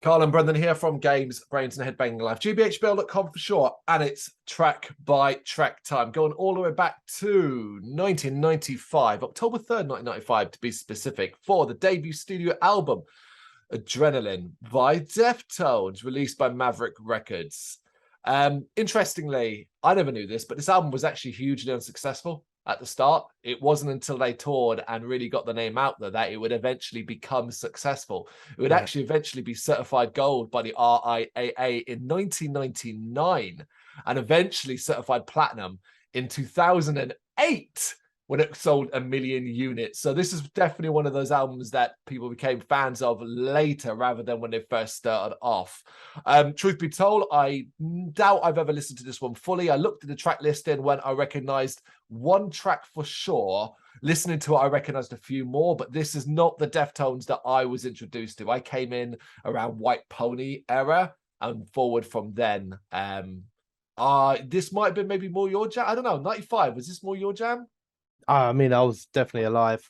Carl and Brendan here from Brrraains A Head-Banging Life, gbhblofficial for short, and it's track by track time, going all the way back to 1995, October 3rd, 1995 to be specific, for the debut studio album, Adrenaline by Deftones, released by Maverick Records. Interestingly, I never knew this, but this album was actually hugely unsuccessful at the start. It wasn't until they toured and really got the name out there that it would eventually become successful. It would actually eventually be certified gold by the RIAA in 1999 and eventually certified platinum in 2008 when it sold 1 million units. So this is definitely one of those albums that people became fans of later rather than when they first started off. Truth be told, I doubt I've ever listened to this one fully. I looked at the track listing when I recognized one track for sure. Listening to it, I recognized a few more, but this is not the Deftones that I was introduced to. I came in around White Pony era and forward from then. This might have been maybe more your jam. I don't know, 95, was this more your jam? I mean, I was definitely alive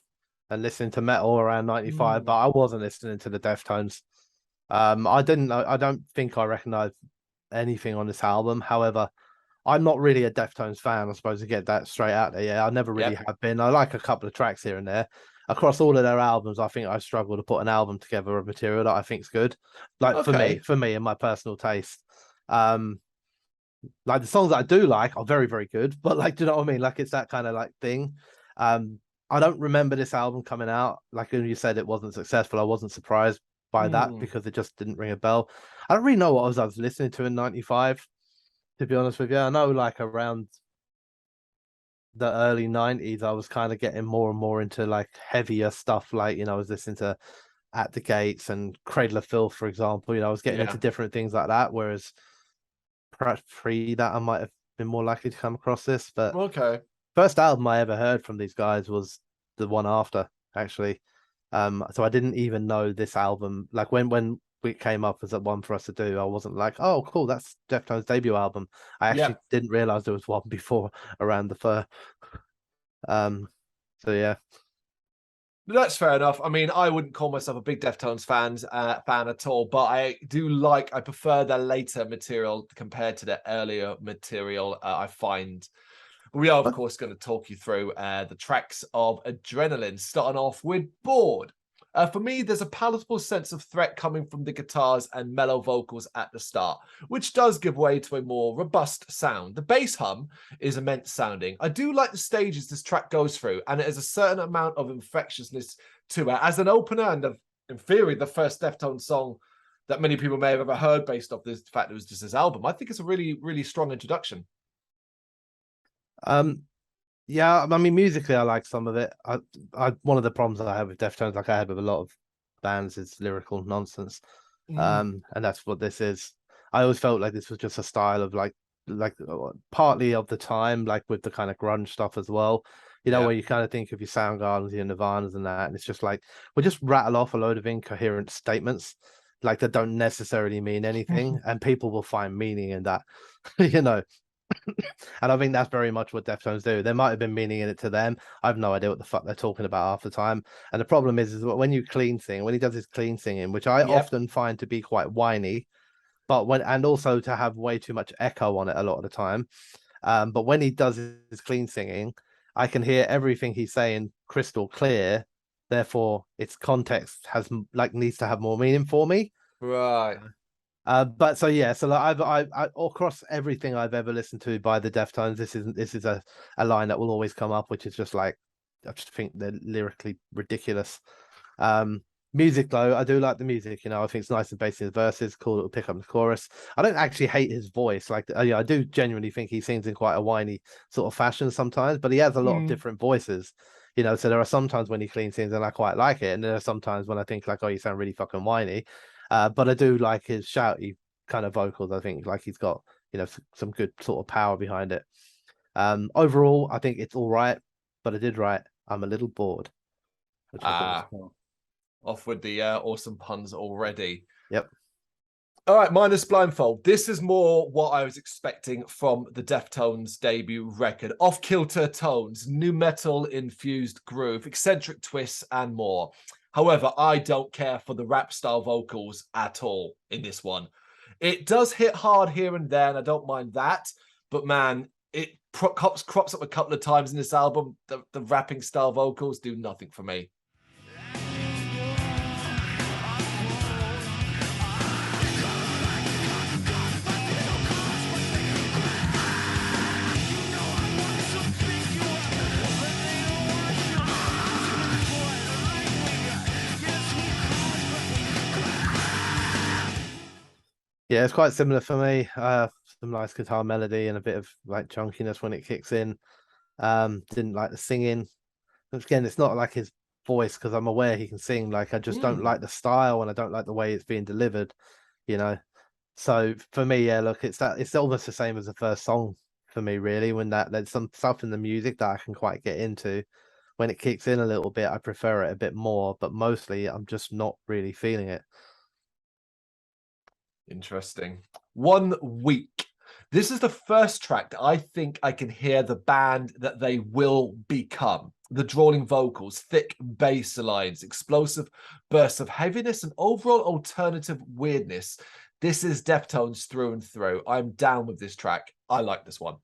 and listening to metal around 95, but I wasn't listening to the Deftones. I don't think I recognized anything on this album. However, I'm not really a Deftones fan, I suppose, to get that straight out there. Yeah, I never really have been. I like a couple of tracks here and there. Across all of their albums, I think I struggle to put an album together of material that I think is good. Like for me, and my personal taste. Like the songs that I do like are very, very good, but like, do you know what I mean? Like it's that kind of like thing. I don't remember this album coming out. Like when you said it wasn't successful, I wasn't surprised by that because it just didn't ring a bell. I don't really know what I was listening to in 95, to be honest with you. I know like around the early 90s, I was kind of getting more and more into like heavier stuff. Like, I was listening to At the Gates and Cradle of Filth, for example. I was getting into different things like that, whereas perhaps pre that I might have been more likely to come across this. But first album I ever heard from these guys was the one after, actually. So I didn't even know this album. Like when it came up as a one for us to do, I wasn't like, oh cool, that's Deftones' debut album. I actually didn't realize there was one before around the fur. So yeah. That's fair enough. I mean, I wouldn't call myself a big Deftones fan at all, but I prefer their later material compared to their earlier material. I find we are, of course, going to talk you through the tracks of Adrenaline, starting off with Bored. For me, there's a palatable sense of threat coming from the guitars and mellow vocals at the start, which does give way to a more robust sound. The bass hum is immense sounding. I do like the stages this track goes through, and it has a certain amount of infectiousness to it. As an opener, and in theory, the first Deftones song that many people may have ever heard based off the fact it was just this album, I think it's a really, really strong introduction. Yeah, I mean, musically, I like some of it. One of the problems that I have with Deftones, like I had with a lot of bands, is lyrical nonsense. And that's what this is. I always felt like this was just a style of like partly of the time, like with the kind of grunge stuff as well. Where you kind of think of your Soundgardens, your Nirvanas, and that, and it's just like we'll just rattle off a load of incoherent statements, like that don't necessarily mean anything, and people will find meaning in that, And I think that's very much what Deftones do. There might have been meaning in it to them. I have no idea what the fuck they're talking about half the time. And the problem is that when you clean sing, when he does his clean singing, which I often find to be quite whiny, but and also to have way too much echo on it a lot of the time. But when he does his clean singing, I can hear everything he's saying crystal clear. Therefore, its context needs to have more meaning for me. Right. But so yeah, so like I across everything I've ever listened to by the Deftones, this is a line that will always come up, which is just like I just think they're lyrically ridiculous. Music though, I do like the music. I think it's nice and bassy in the verses, cool little pick up in the chorus. I don't actually hate his voice. Like I do genuinely think he sings in quite a whiny sort of fashion sometimes, but he has a lot of different voices. So there are sometimes when he clean sings and I quite like it, and there are sometimes when I think like, oh, you sound really fucking whiny. But I do like his shouty kind of vocals. I think like he's got, some good sort of power behind it. Overall, I think it's all right, but I did write, I'm a little bored. Which I thought was off with the awesome puns already. Yep. All right, minus blindfold. This is more what I was expecting from the Deftones debut record. Off-kilter tones, new metal infused groove, eccentric twists, and more. However, I don't care for the rap style vocals at all in this one. It does hit hard here and there, and I don't mind that. But man, it crops up a couple of times in this album. The rapping style vocals do nothing for me. Yeah, it's quite similar for me. Some nice guitar melody and a bit of like chunkiness when it kicks in. Didn't like the singing. Again, it's not like his voice, because I'm aware he can sing. Like, I just don't like the style, and I don't like the way it's being delivered, you know. So for me, yeah, look, it's almost the same as the first song for me, really. When there's some stuff in the music that I can quite get into. When it kicks in a little bit, I prefer it a bit more, but mostly I'm just not really feeling it. Interesting. 1 Week. This is the first track that I think I can hear the band that they will become. The drawling vocals, thick bass lines, explosive bursts of heaviness, and overall alternative weirdness. This is Deftones through and through. I'm down with this track. I like this one.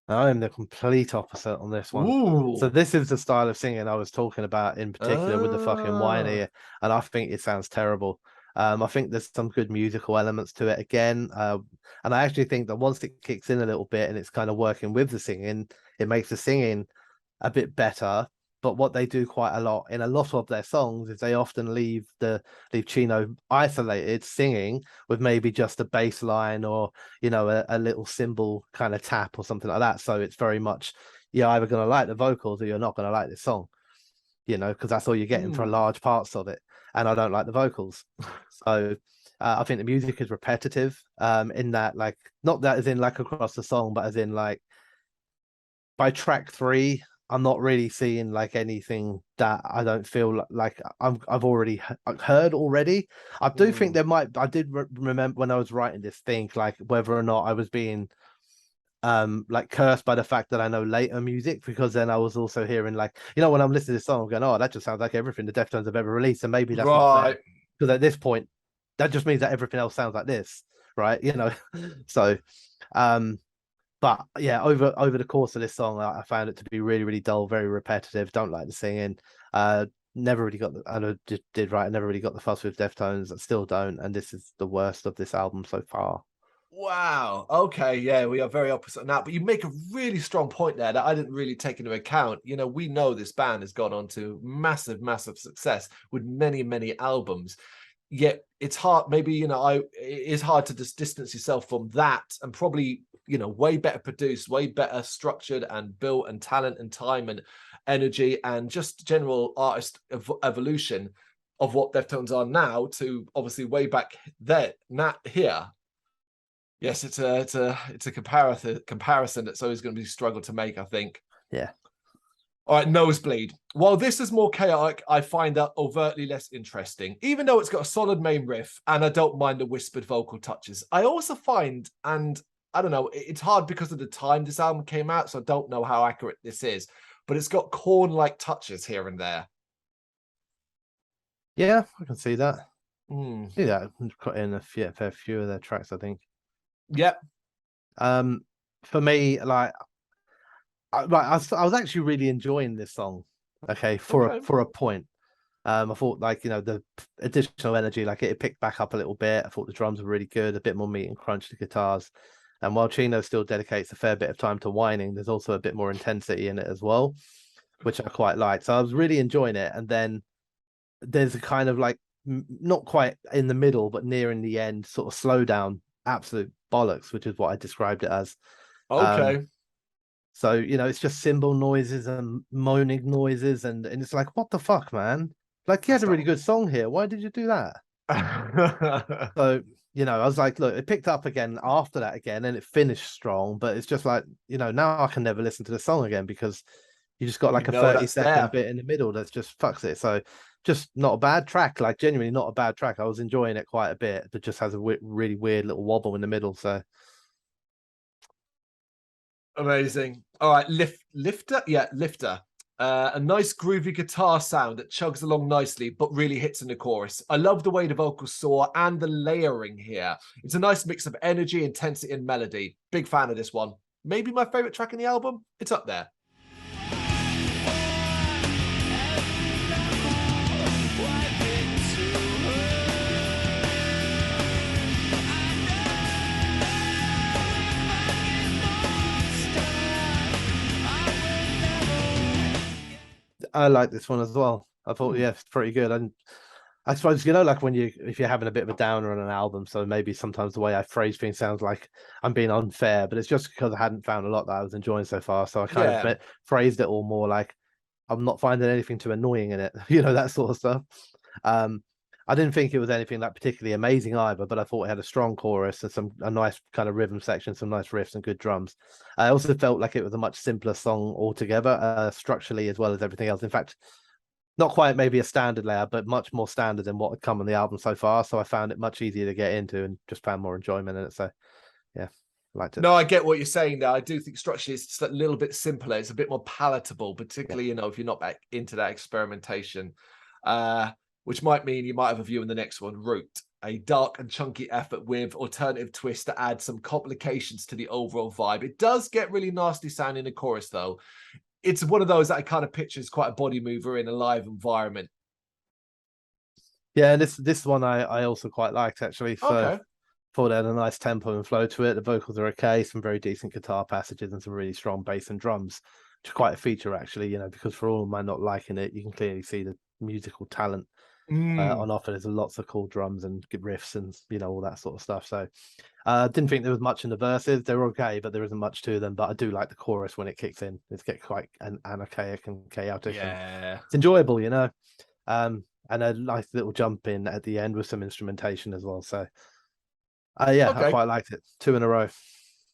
I am the complete opposite on this one. Ooh. So this is the style of singing I was talking about in particular with the fucking whiny, and I think it sounds terrible. I think there's some good musical elements to it again. And I actually think that once it kicks in a little bit and it's kind of working with the singing, it makes the singing a bit better. But what they do quite a lot in a lot of their songs is they often leave Chino isolated singing with maybe just a bass line or, you know, a little cymbal kind of tap or something like that. So it's very much, you're either going to like the vocals or you're not going to like this song, you know, because that's all you're getting for large parts of it. And I don't like the vocals. So I think the music is repetitive in that, like, not that as in like across the song, but as in like by track 3, I'm not really seeing like anything that I don't feel like I've already heard already. I do think I did remember when I was writing this, think like whether or not I was being like cursed by the fact that I know later music, because then I was also hearing, like, you know, when I'm listening to this song, I'm going, oh, that just sounds like everything the Deftones have ever released, and maybe that's not fair, because at this point that just means that everything else sounds like this, right? You know. So but yeah, over the course of this song, I found it to be really, really dull, very repetitive. Don't like the singing. Never really got I know did right. I never really got the fuss with Deftones. I still don't, and this is the worst of this album so far. Wow. Okay. Yeah, we are very opposite on that. But you make a really strong point there that I didn't really take into account. You know, we know this band has gone on to massive, massive success with many, many albums. Yet it's hard. Maybe, you know, it is hard to just distance yourself from that, and probably, you know, way better produced, way better structured and built, and talent and time and energy and just general artist evolution of what Deftones are now to obviously way back there, not here. Yes, it's a comparison that's always going to be a struggle to make, I think. Yeah. All right, Nosebleed. While this is more chaotic, I find that overtly less interesting, even though it's got a solid main riff, and I don't mind the whispered vocal touches. I also find, and I don't know, it's hard because of the time this album came out, so I don't know how accurate this is, but it's got Korn-like touches here and there. Yeah, I can see that. Yeah, cut in a fair few of their tracks, I think. Yep. For me, like, I was actually really enjoying this song. Okay, for a point. I thought, like, you know, the additional energy, like, it picked back up a little bit. I thought the drums were really good, a bit more meat and crunch to guitars. And while Chino still dedicates a fair bit of time to whining, there's also a bit more intensity in it as well, which I quite liked. So I was really enjoying it. And then there's a kind of like, not quite in the middle, but nearing the end, sort of slow down, absolute bollocks, which is what I described it as. Okay. So, you know, it's just cymbal noises and moaning noises, and it's like, what the fuck, man? Like, you had a really good song here. Why did you do that? So, you know, I was like, look, it picked up again after that again, and it finished strong, but it's just like, you know, now I can never listen to the song again because you just got like a 30-second bit in the middle that's just fucks it. So just not a bad track, like genuinely not a bad track. I was enjoying it quite a bit, but just has a really weird little wobble in the middle. So amazing. All right, Lifter. Yeah, Lifter. A nice groovy guitar sound that chugs along nicely, but really hits in the chorus. I love the way the vocals soar and the layering here. It's a nice mix of energy, intensity, and melody. Big fan of this one. Maybe my favorite track in the album. It's up there. I like this one as well. I thought, yeah, it's pretty good. And I suppose, you know, like if you're having a bit of a downer on an album, so maybe sometimes the way I phrase things sounds like I'm being unfair, but it's just because I hadn't found a lot that I was enjoying so far. So I kind of phrased it all more like I'm not finding anything too annoying in it, you know, that sort of stuff. I didn't think it was anything like particularly amazing either, but I thought it had a strong chorus and a nice kind of rhythm section, some nice riffs and good drums. I also felt like it was a much simpler song altogether, structurally as well as everything else. In fact, not quite maybe a standard layout, but much more standard than what had come on the album so far. So I found it much easier to get into and just found more enjoyment in it. So yeah, liked it. No, I get what you're saying there. I do think structurally it's just a little bit simpler. It's a bit more palatable, particularly, you know, if you're not back into that experimentation. Which might mean you might have a view in the next one, Root. A dark and chunky effort with alternative twists to add some complications to the overall vibe. It does get really nasty sounding in the chorus, though. It's one of those that I kind of picture as quite a body mover in a live environment. Yeah, and this one I also quite liked, actually. So okay. Thought it had a nice tempo and flow to it. The vocals are okay, some very decent guitar passages and some really strong bass and drums, which is quite a feature, actually, you know, because for all of my not liking it, you can clearly see the musical talent on offer. There's lots of cool drums and good riffs and, you know, all that sort of stuff. So didn't think there was much in the verses. They're okay, but there isn't much to them. But I do like the chorus when it kicks in. It gets quite anarchic and chaotic. Yeah. And it's enjoyable, you know. And a nice little jump in at the end with some instrumentation as well. So yeah, okay. I quite liked it. 2 in a row.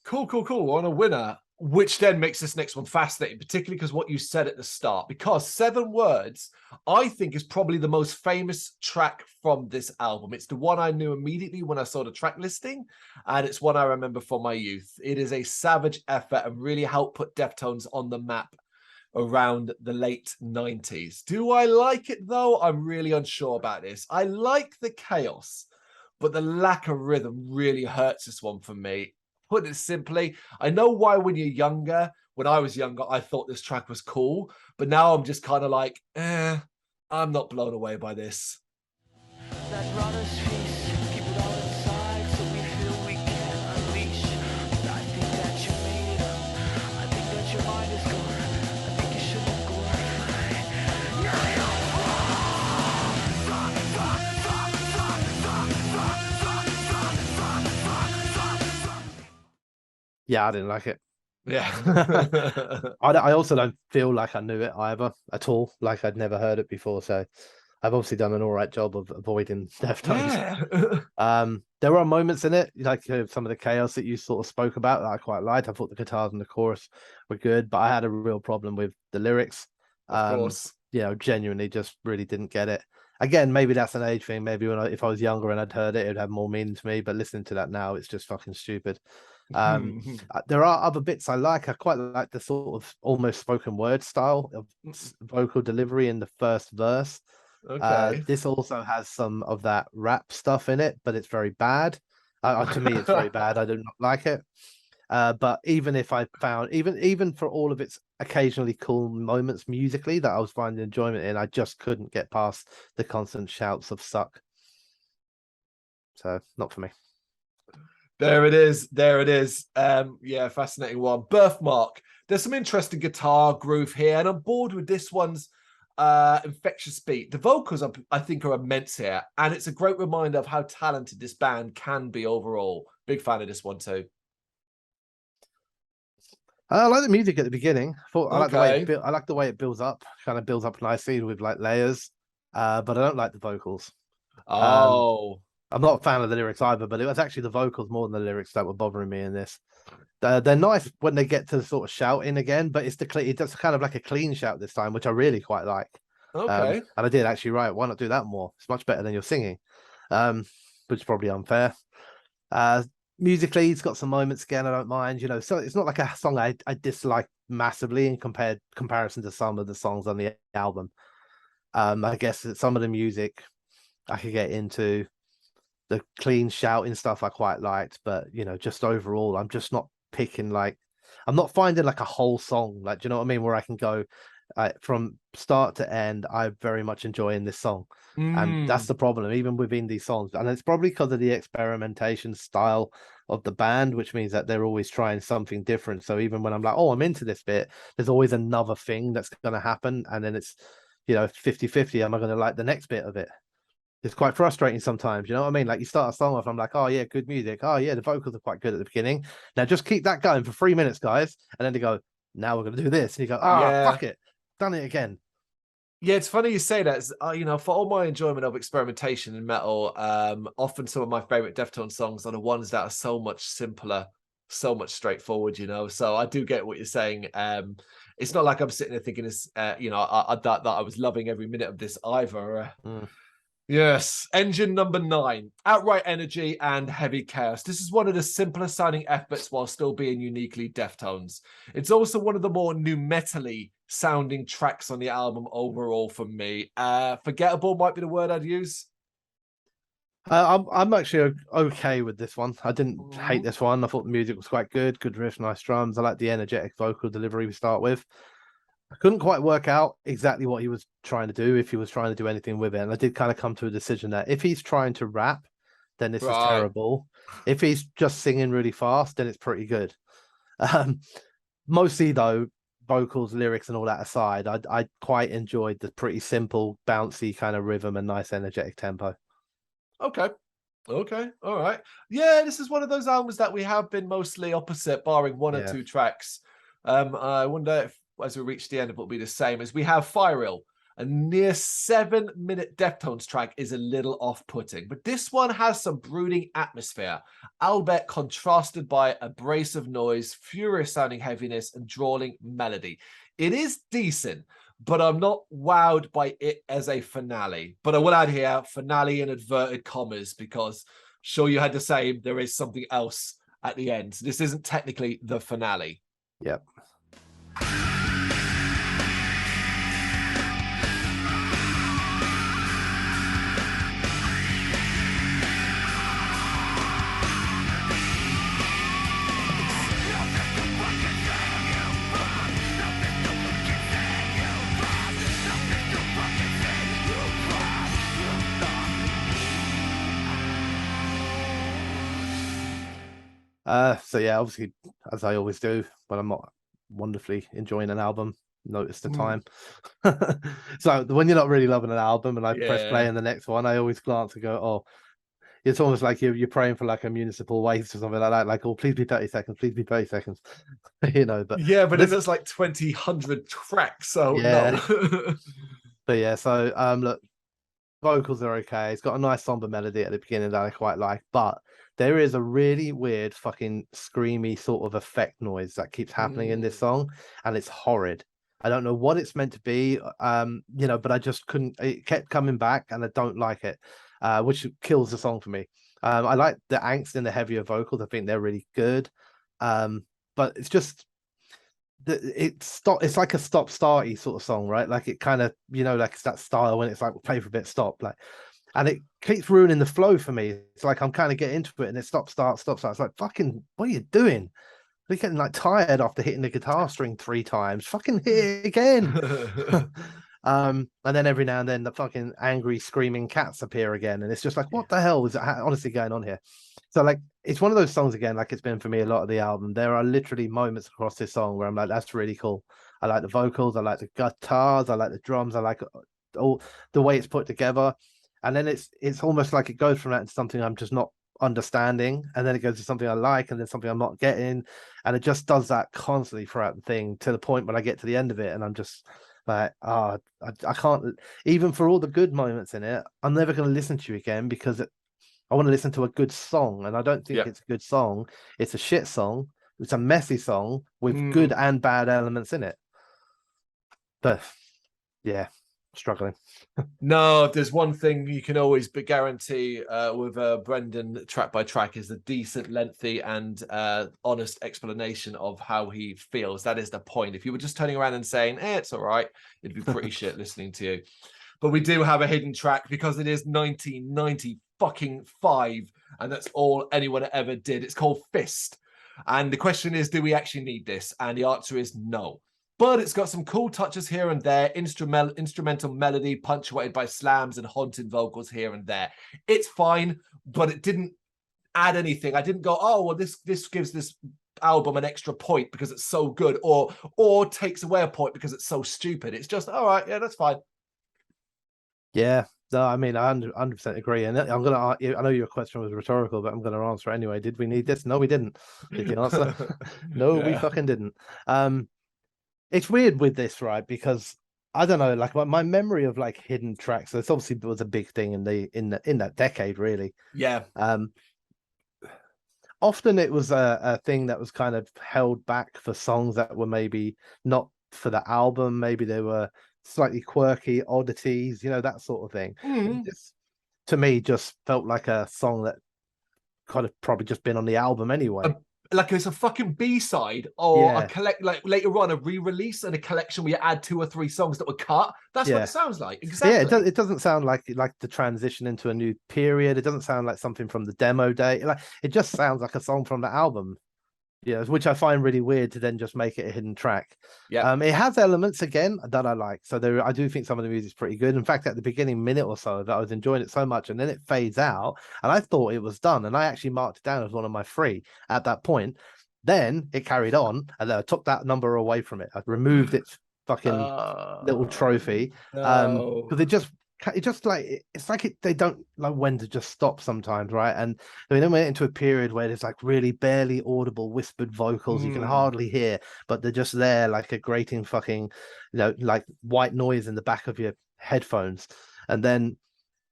Cool. On a winner, which then makes this next one fascinating, particularly because what you said at the start, because 7 Words, I think, is probably the most famous track from this album. It's the one I knew immediately when I saw the track listing, and it's one I remember from my youth. It is a savage effort and really helped put Deftones on the map around the late 90s. Do I like it, though? I'm really unsure about this. I like the chaos, but the lack of rhythm really hurts this one for me. Put it simply, I know why when you're younger, when I was younger, I thought this track was cool, but now I'm just kind of like, I'm not blown away by this. Yeah, I didn't like it. Yeah. I also don't feel like I knew it either at all. Like I'd never heard it before. So I've obviously done an all right job of avoiding Deftones. Yeah. There are moments in it, like some of the chaos that you sort of spoke about that I quite liked. I thought the guitars and the chorus were good, but I had a real problem with the lyrics. Of course. You know, genuinely just really didn't get it. Again, maybe that's an age thing. Maybe if I was younger and I'd heard it, it'd have more meaning to me. But listening to that now, it's just fucking stupid. There are other bits I like. I quite like the sort of almost spoken word style of vocal delivery in the first verse. Okay. This also has some of that rap stuff in it, but it's very bad. To me, it's very bad. I do not like it. But even if I found even for all of its occasionally cool moments musically that I was finding enjoyment in, I just couldn't get past the constant shouts of suck. So not for me. There it is. Yeah, fascinating one. Birthmark. There's some interesting guitar groove here, and I'm bored with this one's infectious beat. The vocals, I think, are immense here, and it's a great reminder of how talented this band can be overall. Big fan of this one too. I like the music at the beginning. I like the way it builds up. Kind of builds up nicely with like layers. But I don't like the vocals. I'm not a fan of the lyrics either, but it was actually the vocals more than the lyrics that were bothering me in this. They're nice when they get to sort of shouting again, but it's kind of like a clean shout this time, which I really quite like. Okay. And I did actually write, why not do that more? It's much better than your singing, which is probably unfair. Musically, it's got some moments again I don't mind, you know. So it's not like a song I dislike massively in comparison to some of the songs on the album. I guess that some of the music I could get into, the clean shouting stuff I quite liked, but you know, just overall, I'm just not picking like, I'm not finding like a whole song, like, do you know what I mean, where I can go from start to end. I'm very much enjoying this song, and that's the problem, even within these songs, and it's probably because of the experimentation style of the band, which means that they're always trying something different. So even when I'm like, oh, I'm into this bit, there's always another thing that's going to happen, and then it's, you know, 50-50. Am I going to like the next bit of it? It's quite frustrating sometimes, you know what I mean? Like you start a song off, I'm like, oh yeah, good music. Oh yeah, the vocals are quite good at the beginning. Now just keep that going for 3 minutes, guys. And then they go, now we're going to do this. And you go, fuck it. Done it again. Yeah, it's funny you say that. You know, for all my enjoyment of experimentation in metal, often some of my favorite Deftones songs are the ones that are so much simpler, so much straightforward, you know. So I do get what you're saying. It's not like I'm sitting there thinking this, you know, that I was loving every minute of this either. Yes, engine number 9, outright energy and heavy chaos. This is one of the simpler sounding efforts while still being uniquely Deftones. It's also one of the more nu metally sounding tracks on the album overall for me. Forgettable might be the word I'd use. I'm actually okay with this one. I didn't hate this one. I thought the music was quite good riff, nice drums. I like the energetic vocal delivery we start with. I couldn't quite work out exactly what he was trying to do, if he was trying to do anything with it. And I did kind of come to a decision that if he's trying to rap, then this is terrible. If he's just singing really fast, then it's pretty good. Mostly though, vocals, lyrics, and all that aside, I quite enjoyed the pretty simple, bouncy kind of rhythm and nice energetic tempo. Okay. All right. Yeah, this is one of those albums that we have been mostly opposite, barring one or two tracks. I wonder if, as we reach the end, it will be the same. As we have Fire Ill, a near 7-minute Deftones track is a little off-putting, but this one has some brooding atmosphere, albeit contrasted by abrasive noise, furious-sounding heaviness, and drawling melody. It is decent, but I'm not wowed by it as a finale. But I will add here, finale in inverted commas, because sure you had the same, there is something else at the end. So this isn't technically the finale. Yep. So yeah, obviously, as I always do when I'm not wonderfully enjoying an album, notice the time. So when you're not really loving an album and I press play on the next one, I always glance and go, oh, it's almost like you're praying for like a municipal waste or something like that. Like, oh, please be 30 seconds, please be 30 seconds. You know, but yeah, but then there's like 2,000 tracks, so no. But yeah, so look, vocals are okay. It's got a nice somber melody at the beginning that I quite like, but there is a really weird fucking screamy sort of effect noise that keeps happening in this song, and it's horrid. I don't know what it's meant to be, you know, but I just couldn't. It kept coming back, and I don't like it, which kills the song for me. I like the angst in the heavier vocals. I think they're really good, but it's just it's like a stop starty sort of song, right? Like it kind of, you know, like it's that style when it's like, we'll play for a bit, stop, like, and it keeps ruining the flow for me. It's like I'm kind of getting into it and it stop start. It's like, fucking, what are you doing? We're getting like tired after hitting the guitar string 3 times. Fucking hit it again. And then every now and then the fucking angry screaming cats appear again, and it's just like, what the hell is honestly going on here? So like, it's one of those songs again, like it's been for me a lot of the album. There are literally moments across this song where I'm like, that's really cool. I like the vocals, I like the guitars, I like the drums, I like all the way it's put together. And then it's almost like it goes from that to something I'm just not understanding, and then it goes to something I like, and then something I'm not getting, and it just does that constantly throughout the thing, to the point when I get to the end of it and I'm just like, I can't, even for all the good moments in it, I'm never going to listen to you again, because I want to listen to a good song, and I don't think it's a good song. It's a shit song. It's a messy song with good and bad elements in it. But yeah, struggling. No, if there's one thing you can always guarantee with Brendan track by track is the decent, lengthy, and honest explanation of how he feels. That is the point. If you were just turning around and saying, it's all right, it'd be pretty shit listening to you. But we do have a hidden track because it is 1995, and that's all anyone ever did. It's called Fist. And the question is, do we actually need this? And the answer is no. But it's got some cool touches here and there, instrumental melody punctuated by slams and haunting vocals here and there. It's fine, but it didn't add anything. I didn't go, oh, well, this gives this album an extra point because it's so good, or takes away a point because it's so stupid. It's just, all right, yeah, that's fine. Yeah, no, I mean, I 100% agree. And I'm going to, I know your question was rhetorical, but I'm going to answer anyway. Did we need this? No, we didn't. Did you answer? No, we fucking didn't. It's weird with this, right? Because I don't know, like my memory of like hidden tracks. This obviously was a big thing in that decade, really. Yeah. Often it was a thing that was kind of held back for songs that were maybe not for the album. Maybe they were slightly quirky oddities, that sort of thing. This, to me, just felt like a song that could have probably just been on the album anyway. Like it's a fucking B-side or a like later on a re-release and a collection where you add 2 or 3 songs that were cut. That's what it sounds like. Exactly. Yeah, it doesn't sound like the transition into a new period. It doesn't sound like something from the demo day. Like it just sounds like a song from the album. Yeah, which I find really weird to then just make it a hidden track. Yeah. It has elements again that I like. So I do think some of the music's pretty good. In fact, at the beginning minute or so that I was enjoying it so much, and then it fades out, and I thought it was done, and I actually marked it down as one of my 3 at that point. Then it carried on, and then I took that number away from it. I removed its fucking little trophy because it's like they don't know when to just stop sometimes, right? And we then went into a period where there's like really barely audible whispered vocals you can hardly hear, but they're just there like a grating fucking, like white noise in the back of your headphones. And then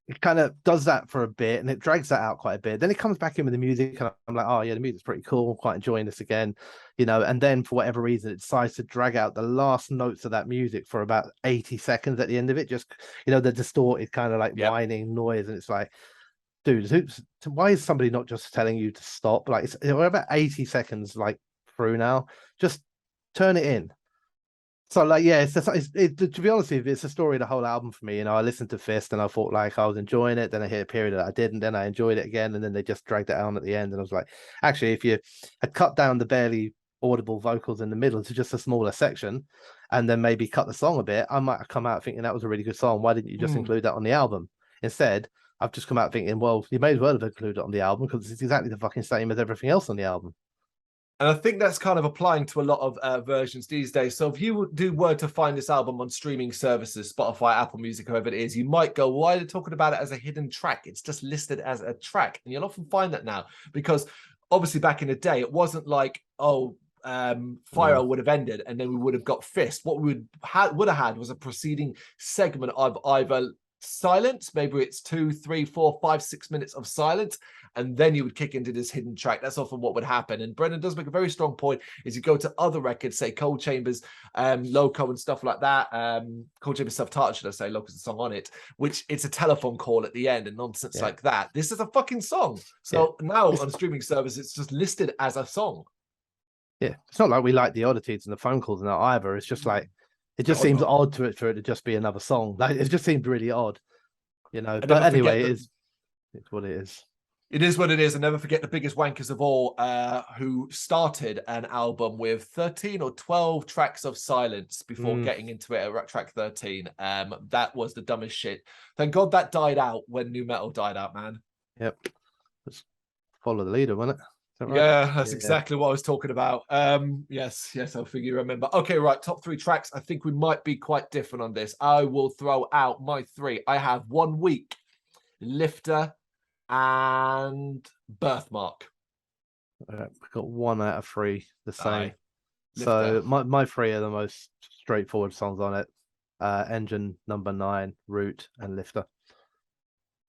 it kind of does that for a bit and it drags that out quite a bit. Then it comes back in with the music and I'm like, oh yeah, the music's pretty cool. I'm quite enjoying this again, and then for whatever reason, it decides to drag out the last notes of that music for about 80 seconds at the end of it. Just, the distorted kind of like whining noise. And it's like, dude, why is somebody not just telling you to stop? Like we're about 80 seconds like through now. Just turn it in. So like, yeah, to be honest with you, it's a story of the whole album for me. I listened to Fist and I thought like I was enjoying it. Then I hit a period that I didn't. Then I enjoyed it again, and then they just dragged it on at the end. And I was like, actually, if you had cut down the barely audible vocals in the middle to just a smaller section, and then maybe cut the song a bit, I might have come out thinking that was a really good song. Why didn't you just include that on the album? Instead, I've just come out thinking, well, you may as well have included it on the album because it's exactly the fucking same as everything else on the album. And I think that's kind of applying to a lot of versions these days. So if you were to find this album on streaming services, Spotify, Apple Music, whoever it is, you might go, why are they talking about it as a hidden track? It's just listed as a track. And you'll often find that now because obviously back in the day, it wasn't like, Fire would have ended and then we would have got Fist. What we would have had was a preceding segment of either silence, maybe it's 2, 3, 4, 5, 6 minutes of silence, and then you would kick into this hidden track. That's often what would happen. And Brendan does make a very strong point. Is you go to other records, say Cold Chambers, Loco and stuff like that. Cold Chambers Self-Titled, should I say? Loco's a song on it, which it's a telephone call at the end and nonsense like that. This is a fucking song. So now on streaming service, it's just listed as a song. Yeah, it's not like we like the oddities and the phone calls and that either. It's just like it just seems odd for it to just be another song. Like it just seemed really odd, But anyway, it's what it is. It is what it is. And never forget the biggest wankers of all, who started an album with 13 or 12 tracks of silence before getting into it at track 13. That was the dumbest shit. Thank God that died out when nu metal died out, man. Yep. Just follow the leader, wasn't it? Right? Yeah, that's exactly what I was talking about. Yes, I figure you remember. Okay, right, top 3 tracks. I think we might be quite different on this. I will throw out my 3. I have 1 Week, Lifter, and Birthmark. We've got 1 out of 3 the same. So my 3 are the most straightforward songs on it. Engine, Number 9, Root, and Lifter.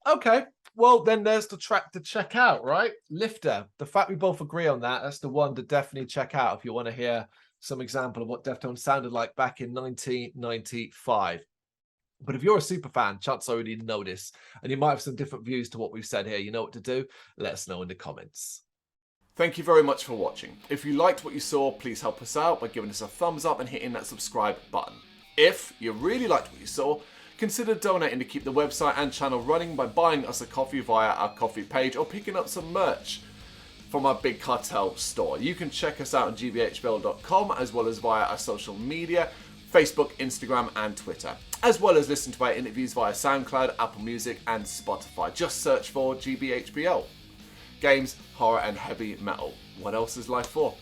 Okay, well then there's the track to check out, right? Lifter. The fact we both agree on that's the one to definitely check out if you want to hear some example of what Deftones sounded like back in 1995. But if you're a super fan, chances are you know this, and you might have some different views to what we've said here. You know what to do. Let us know in the comments. Thank you very much for watching. If you liked what you saw, please help us out by giving us a thumbs up and hitting that subscribe button. If you really liked what you saw, consider donating to keep the website and channel running by buying us a coffee via our coffee page or picking up some merch from our Big Cartel store. You can check us out on gbhbl.com as well as via our social media, Facebook, Instagram and Twitter, as well as listen to our interviews via SoundCloud, Apple Music and Spotify. Just search for GBHBL. Games, horror and heavy metal. What else is life for?